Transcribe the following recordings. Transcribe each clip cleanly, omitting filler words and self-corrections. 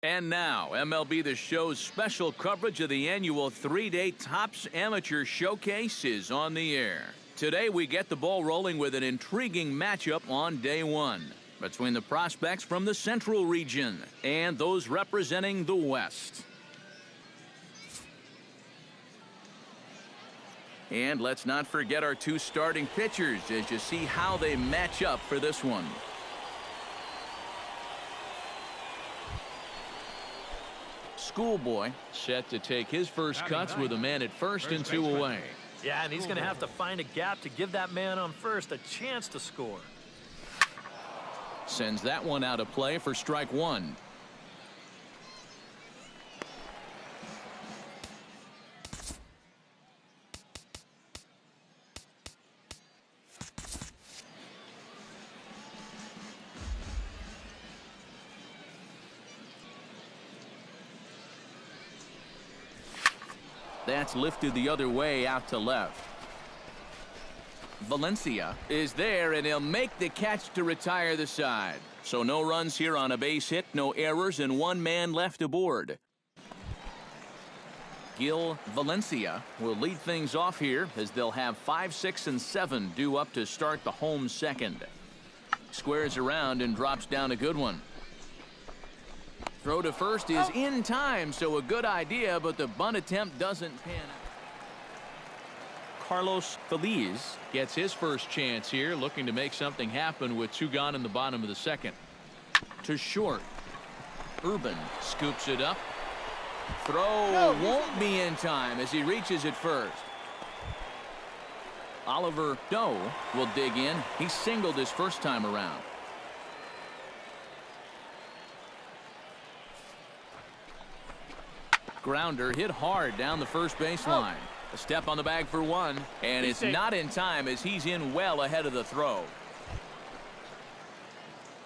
And now, MLB The Show's special coverage of the annual 3-day Topps Amateur Showcase is on the air. Today, we get the ball rolling with an intriguing matchup on day one between the prospects from the Central region and those representing the West. And let's not forget our two starting pitchers as you see how they match up for this one. Schoolboy set to take his first cuts with a man at first and two away. Yeah, and he's going to have to find a gap to give that man on first a chance to score. Sends that one out of play for strike one. That's lifted the other way out to left. Valencia is there, and he'll make the catch to retire the side. So no runs here on a base hit, no errors, and one man left aboard. Gil Valencia will lead things off here as they'll have 5, 6, and 7 due up to start the home second. Squares around and drops down a good one. Throw to first is in time, so a good idea, but the bunt attempt doesn't pan out. Carlos Feliz gets his first chance here, looking to make something happen with 2 gone in the bottom of the second. To short. Urban scoops it up. Throw won't be in time as he reaches it first. Oliver Doe will dig in. He singled his first time around. Grounder hit hard down the first baseline. A step on the bag for one, and it's not in time as he's in well ahead of the throw.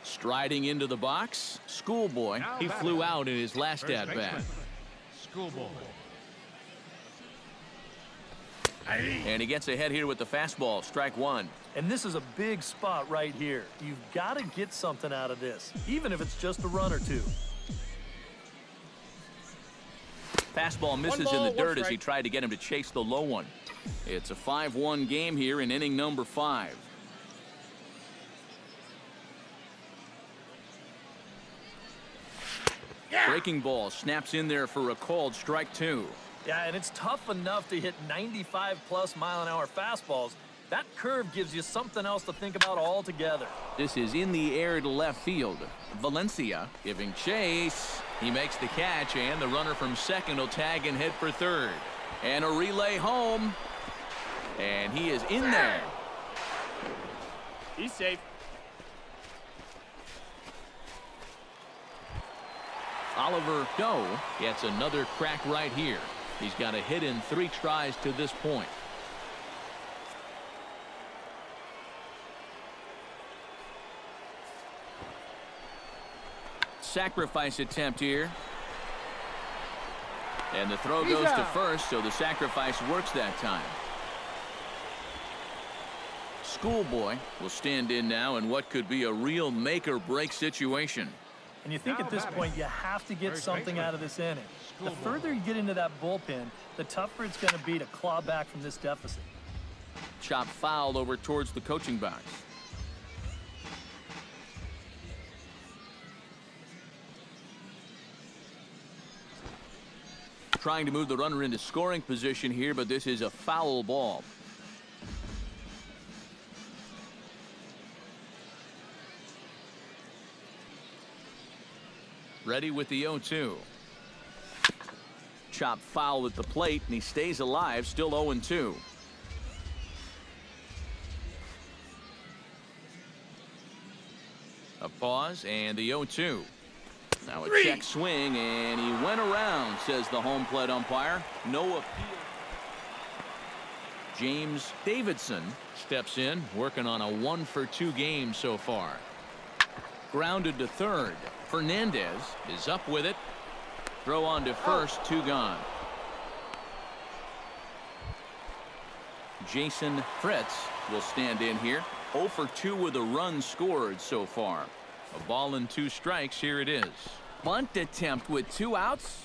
Striding into the box, Schoolboy. He flew out in his last at-bat. Schoolboy. And he gets ahead here with the fastball, strike one. And this is a big spot right here. You've got to get something out of this, even if it's just a run or two. Fastball misses in the dirt as he tried to get him to chase the low one. It's a 5-1 game here in inning number 5. Breaking ball snaps in there for a called strike 2. Yeah, and it's tough enough to hit 95+ mile-an-hour fastballs. That curve gives you something else to think about altogether. This is in the air to left field. Valencia giving chase. He makes the catch, and the runner from second will tag and head for third. And a relay home. And he is in there. He's safe. Oliver Doe gets another crack right here. He's got a hit in 3 tries to this point. Sacrifice attempt here. And the throw goes to first, so the sacrifice works that time. Schoolboy will stand in now in what could be a real make-or-break situation. And you think at this point you have to get something out of this inning. The further you get into that bullpen, the tougher it's going to be to claw back from this deficit. Chop foul over towards the coaching box. Trying to move the runner into scoring position here, but this is a foul ball. Ready with the 0-2. Chop foul at the plate, and he stays alive, still 0-2. A pause, and the 0-2. Now a check swing, and he went around, says the home plate umpire. No appeal. James Davidson steps in, working on a 1-for-2 game so far. Grounded to third. Fernandez is up with it. Throw on to first, 2 gone. Jason Fritz will stand in here. 0-for-2 with a run scored so far. A ball and 2 strikes. Here it is. bunt attempt with 2 outs.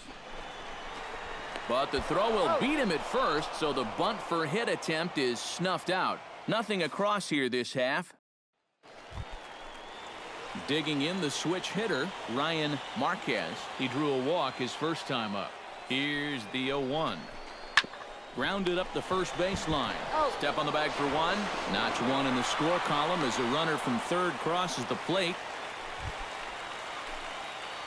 But the throw will beat him at first, so the bunt for hit attempt is snuffed out. Nothing across here this half. Digging in the switch hitter, Ryan Marquez. He drew a walk his first time up. Here's the 0-1. Grounded up the first baseline. Step on the bag for 1. Notch 1 in the score column as a runner from third crosses the plate.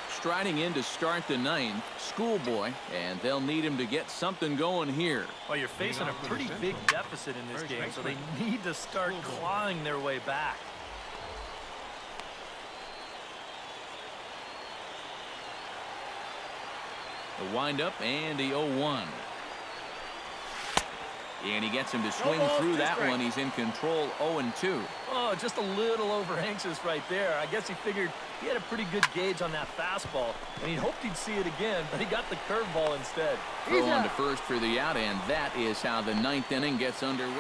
Striding in to start the 9th, Schoolboy, and they'll need him to get something going here. Well, you're facing a pretty big deficit in this game, so they need to start clawing their way back. The windup and the 0-1. And he gets him to swing through that one. He's in control 0-2. Oh, just a little over anxious right there. I guess he figured he had a pretty good gauge on that fastball, and he hoped he'd see it again, but he got the curveball instead. Throw on to first for the out, and that is how the 9th inning gets underway.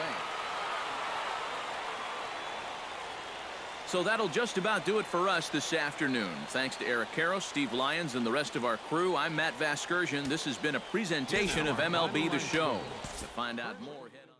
So that'll just about do it for us this afternoon. Thanks to Eric Karros, Steve Lyons, and the rest of our crew. I'm Matt Vasgersian. This has been a presentation of MLB The Show. To find out more, head on.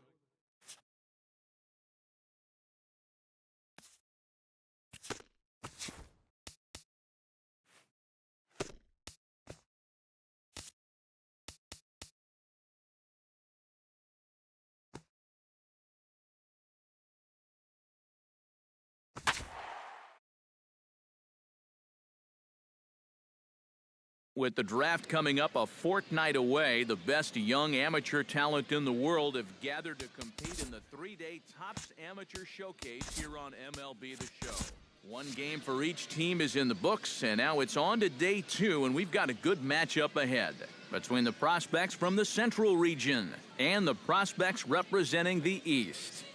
With the draft coming up a fortnight away, the best young amateur talent in the world have gathered to compete in the 3-day Topps Amateur Showcase here on MLB The Show. 1 game for each team is in the books, and now it's on to day 2, and we've got a good matchup ahead between the prospects from the Central region and the prospects representing the East.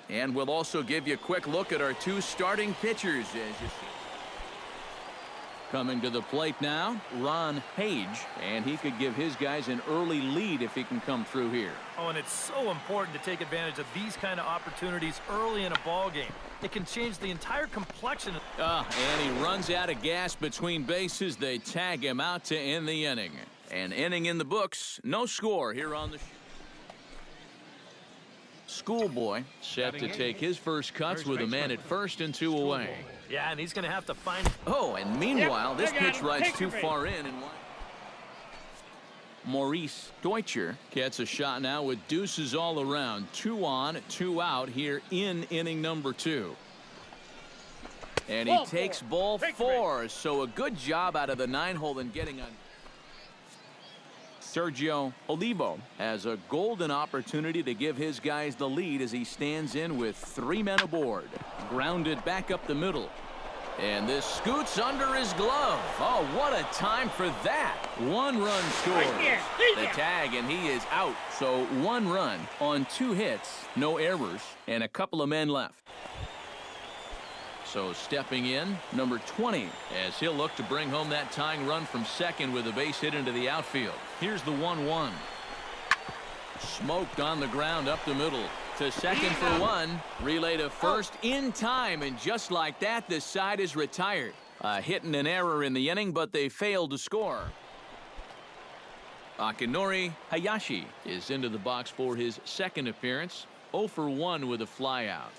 And we'll also give you a quick look at our 2 starting pitchers. As you see. Coming to the plate now, Ron Page, and he could give his guys an early lead if he can come through here. Oh, and it's so important to take advantage of these kind of opportunities early in a ball game. It can change the entire complexion. And he runs out of gas between bases. They tag him out to end the inning. An inning in the books. No score here on the show. Schoolboy set to take his first cuts with a man at first and 2 away. Yeah, and he's going to have to find. Oh, and meanwhile, this pitch rides too far in and wide. Maurice Deutscher gets a shot now with deuces all around. 2 on, 2 out here in inning number 2. And he takes ball 4, so a good job out of the 9-hole in getting on. Sergio Olivo has a golden opportunity to give his guys the lead as he stands in with 3 men aboard. Grounded back up the middle. And this scoots under his glove. Oh, what a time for that. 1 run scores. The tag, and he is out. So 1 run on 2 hits, no errors, and a couple of men left. So stepping in, number 20, as he'll look to bring home that tying run from second with a base hit into the outfield. Here's the 1-1. Smoked on the ground up the middle. To second for 1. Relay to first in time, and just like that, this side is retired. A hit and an error in the inning, but they failed to score. Akinori Hayashi is into the box for his second appearance. 0 for 1 with a flyout.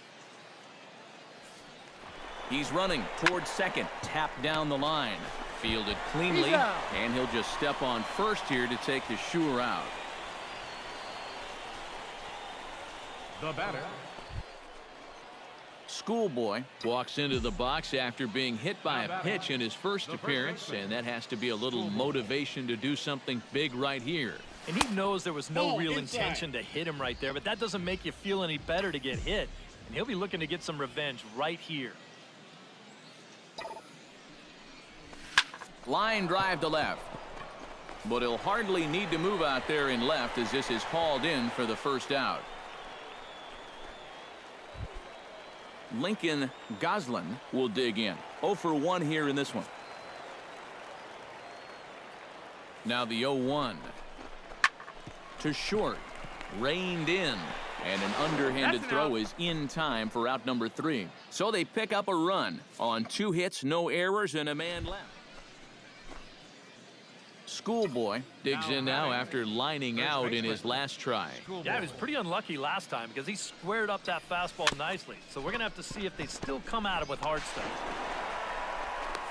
He's running towards second, tapped down the line, fielded cleanly, and he'll just step on first here to take the sure out. The batter. Schoolboy walks into the box after being hit by a pitch in his first appearance, and that has to be a little motivation to do something big right here. And he knows there was no real intention to hit him right there, but that doesn't make you feel any better to get hit. And he'll be looking to get some revenge right here. Line drive to left. But he'll hardly need to move out there in left as this is hauled in for the first out. Lincoln Goslin will dig in. 0 for 1 here in this one. Now the 0-1. To short. Reined in. And an underhanded throw is in time for out number 3. So they pick up a run on 2 hits, no errors, and a man left. Schoolboy digs in now after lining out in his last try. Yeah, he was pretty unlucky last time because he squared up that fastball nicely. So we're going to have to see if they still come at him with hard stuff.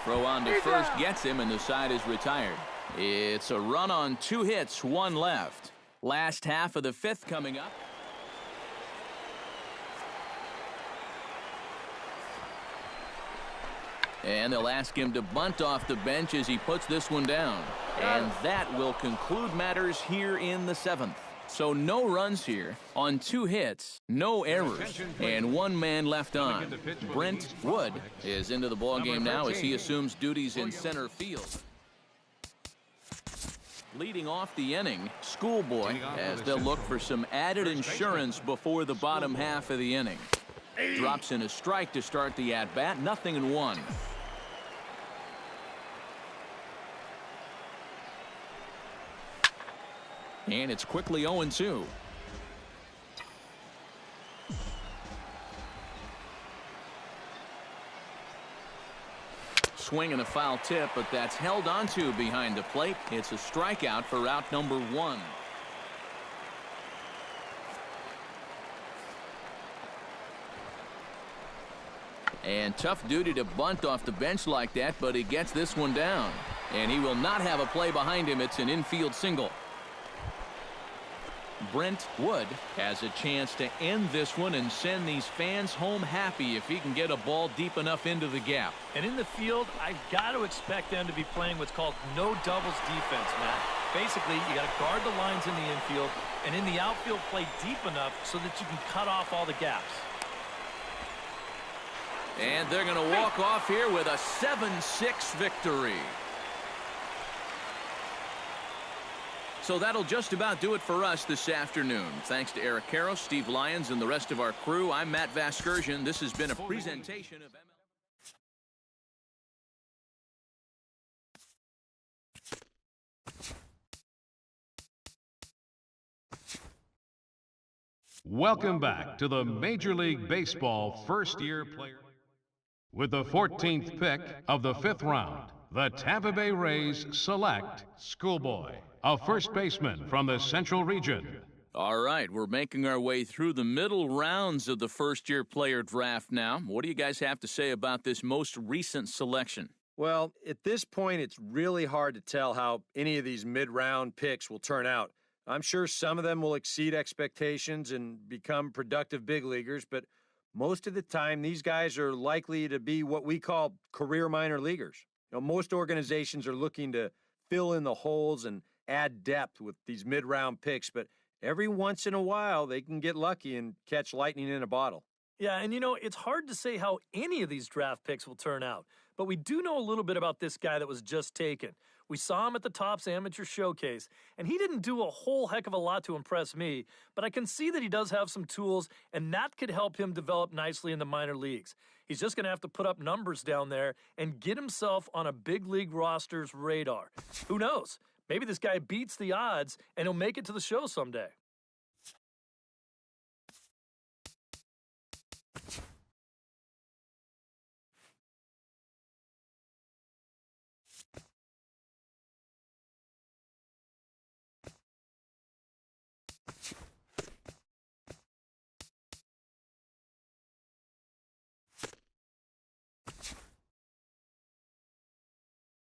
Throw on to first gets him, and the side is retired. It's a run on 2 hits, 1 left. Last half of the 5th coming up. And they'll ask him to bunt off the bench as he puts this one down. And that will conclude matters here in the 7th. So no runs here on 2 hits, no errors, and 1 man left on. Brent Wood is into the ballgame now as he assumes duties in center field. Leading off the inning, Schoolboy, as they'll look for some added insurance before the bottom half of the inning. Drops in a strike to start the at-bat, 0-1. And it's quickly 0-2. Swing and a foul tip, but that's held onto behind the plate. It's a strikeout for out number 1. And tough duty to bunt off the bench like that, but he gets this one down. And he will not have a play behind him. It's an infield single. Brent Wood has a chance to end this one and send these fans home happy if he can get a ball deep enough into the gap. And in the field, I've got to expect them to be playing what's called no doubles defense, Matt. Basically, you got to guard the lines in the infield, and in the outfield, play deep enough so that you can cut off all the gaps. And they're going to walk off here with a 7-6 victory. So that'll just about do it for us this afternoon. Thanks to Eric Caro, Steve Lyons, and the rest of our crew. I'm Matt Vasgersian. This has been a presentation of Welcome back to the Major League Baseball first-year player. With the 14th pick of the 5th round, the Tampa Bay Rays select Schoolboy, a first baseman from the Central Region. All right, we're making our way through the middle rounds of the first-year player draft now. What do you guys have to say about this most recent selection? Well, at this point, it's really hard to tell how any of these mid-round picks will turn out. I'm sure some of them will exceed expectations and become productive big leaguers, but most of the time, these guys are likely to be what we call career minor leaguers. You know, most organizations are looking to fill in the holes and add depth with these mid-round picks, but every once in a while, they can get lucky and catch lightning in a bottle. Yeah, and you know, it's hard to say how any of these draft picks will turn out, but we do know a little bit about this guy that was just taken. We saw him at the Topps Amateur Showcase, and he didn't do a whole heck of a lot to impress me, but I can see that he does have some tools, and that could help him develop nicely in the minor leagues. He's just going to have to put up numbers down there and get himself on a big league roster's radar. Who knows? Maybe this guy beats the odds, and he'll make it to the show someday.